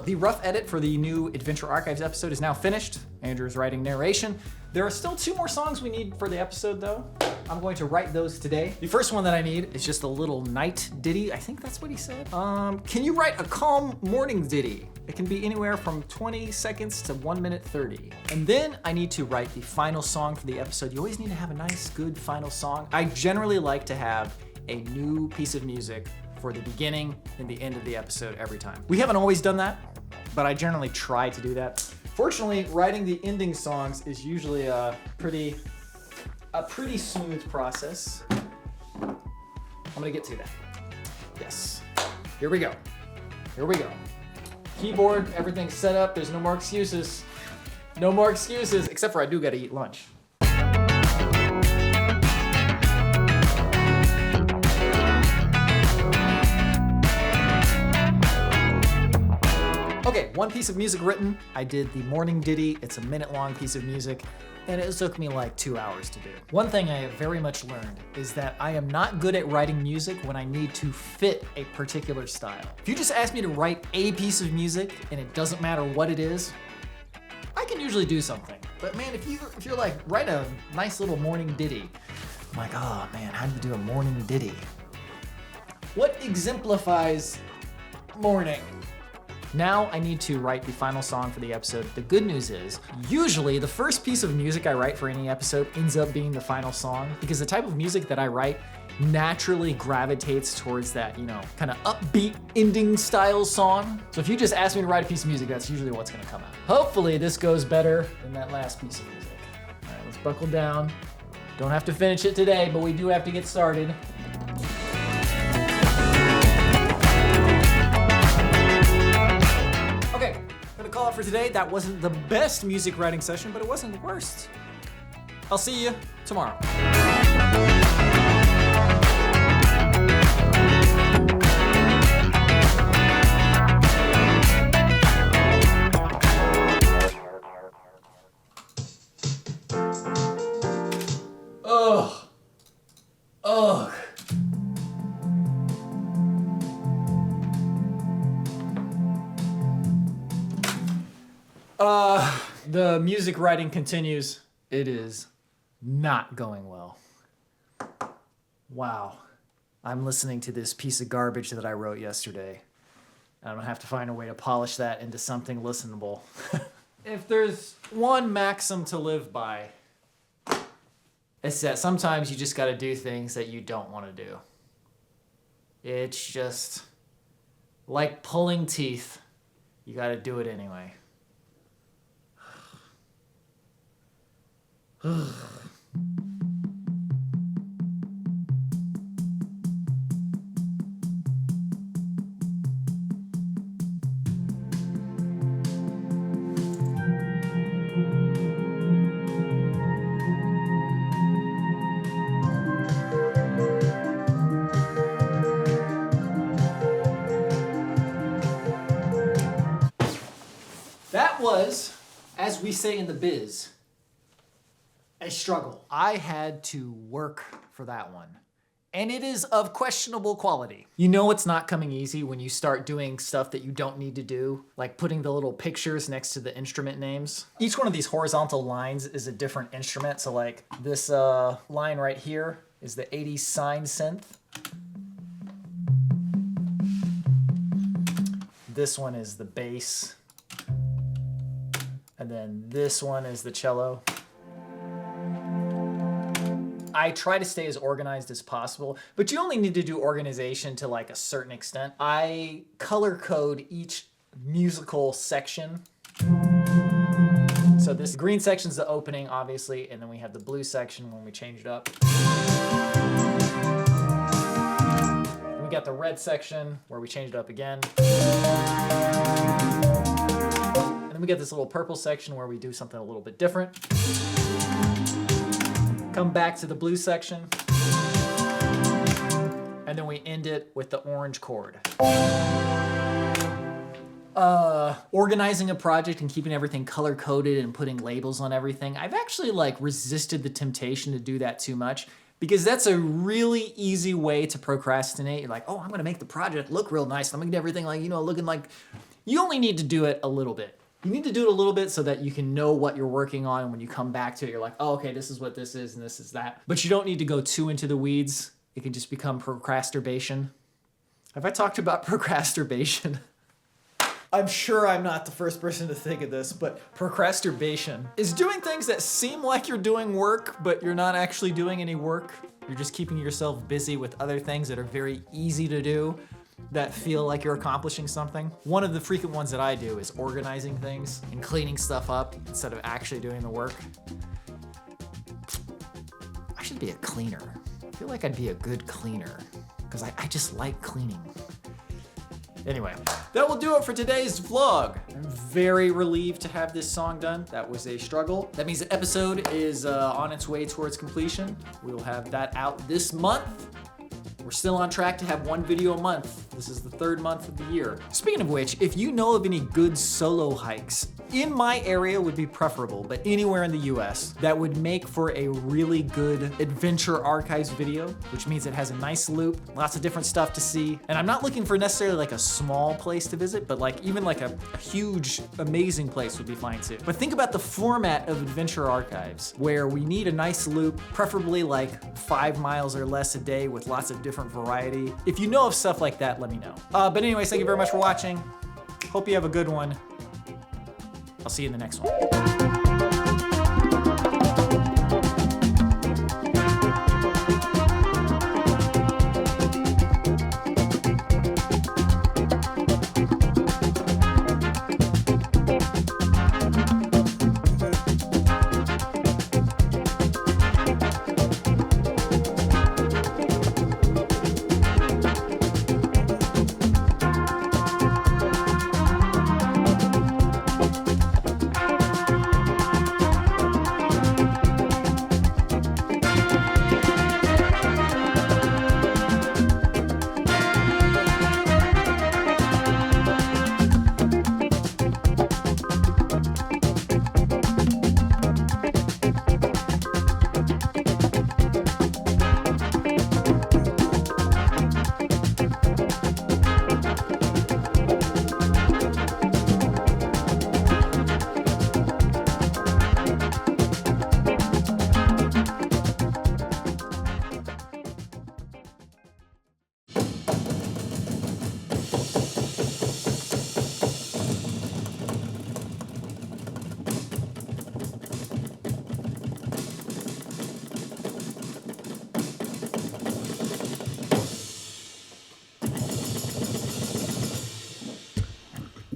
the rough edit for the new Adventure Archives episode is now finished. Andrew's writing narration. There are still 2 more songs we need for the episode though. I'm going to write those today. The first one that I need is just a little night ditty. I think that's what he said. Can you write a calm morning ditty? It can be anywhere from 20 seconds to 1 minute 30. And then I need to write the final song for the episode. You always need to have a nice, good final song. I generally like to have a new piece of music for the beginning and the end of the episode every time. We haven't always done that, but I generally try to do that. Fortunately, writing the ending songs is usually a pretty smooth process. I'm gonna get to that. Yes. Here we go. Here we go. Keyboard, everything's set up. There's no more excuses. No more excuses, except for I do gotta eat lunch. Okay, one piece of music written. I did the morning ditty. It's a minute-long piece of music, and it took me like 2 hours to do. One thing I have very much learned is that I am not good at writing music when I need to fit a particular style. If you just ask me to write a piece of music, and it doesn't matter what it is, I can usually do something. But man, if you're like, write a nice little morning ditty, I'm like, oh man, how do you do a morning ditty? What exemplifies morning? Now I need to write the final song for the episode. The good news is, usually the first piece of music I write for any episode ends up being the final song, because the type of music that I write naturally gravitates towards that, kind of upbeat ending style song. So if you just ask me to write a piece of music, that's usually what's gonna come out. Hopefully this goes better than that last piece of music. All right, let's buckle down. Don't have to finish it today, but we do have to get started. Call it for today. That wasn't the best music writing session, but it wasn't the worst. I'll see you tomorrow. Ugh. Ugh. The music writing continues. It is not going well. Wow. I'm listening to this piece of garbage that I wrote yesterday. I'm gonna have to find a way to polish that into something listenable. If there's one maxim to live by, it's that sometimes you just gotta do things that you don't wanna do. It's just like pulling teeth. You gotta do it anyway. That was, as we say in the biz, a struggle. I had to work for that one. And it is of questionable quality. You know it's not coming easy when you start doing stuff that you don't need to do, like putting the little pictures next to the instrument names. Each one of these horizontal lines is a different instrument. So like this line right here is the 80s sine synth. This one is the bass. And then this one is the cello. I try to stay as organized as possible, but you only need to do organization to like a certain extent. I color code each musical section. So this green section is the opening, obviously, and then we have the blue section when we change it up. And we got the red section where we change it up again. And then we get this little purple section where we do something a little bit different. Come back to the blue section, and then we end it with the orange chord. Organizing a project and keeping everything color-coded and putting labels on everything, I've actually resisted the temptation to do that too much, because that's a really easy way to procrastinate. You're like, oh, I'm gonna make the project look real nice. I'm gonna get everything looking like You only need to do it a little bit. You need to do it a little bit so that you can know what you're working on, and when you come back to it, you're like, oh, okay, this is what this is and this is that. But you don't need to go too into the weeds. It can just become procrastination. Have I talked about procrastination? I'm sure I'm not the first person to think of this, but procrastination is doing things that seem like you're doing work, but you're not actually doing any work. You're just keeping yourself busy with other things that are very easy to do, that feel like you're accomplishing something. One of the frequent ones that I do is organizing things and cleaning stuff up instead of actually doing the work. I should be a cleaner. I feel like I'd be a good cleaner because I just like cleaning. Anyway, that will do it for today's vlog. I'm very relieved to have this song done. That was a struggle. That means the episode is on its way towards completion. We will have that out this month. We're still on track to have one video a month. This is the 3rd month of the year. Speaking of which, if you know of any good solo hikes, in my area would be preferable, but anywhere in the US, that would make for a really good adventure archives video, which means it has a nice loop, lots of different stuff to see. And I'm not looking for necessarily like a small place to visit, but like even like a huge, amazing place would be fine too. But think about the format of adventure archives, where we need a nice loop, preferably like 5 miles or less a day with lots of different variety. If you know of stuff like that, let me know. But anyways, thank you very much for watching. Hope you have a good one. I'll see you in the next one.